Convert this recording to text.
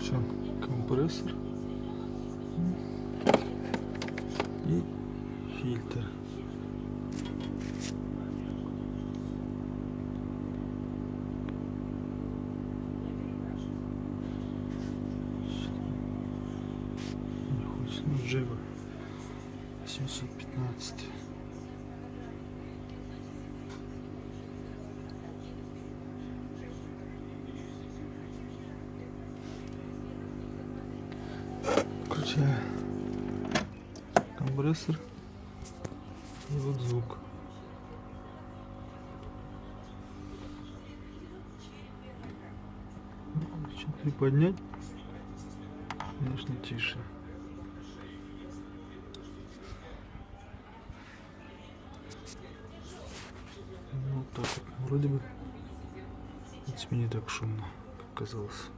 Включаем компрессор и фильтр. Джева 715. Включаю компрессор и вот звук. Чуть приподнять, конечно, тише. Вот так вот. Вроде бы в принципе не так шумно, как казалось.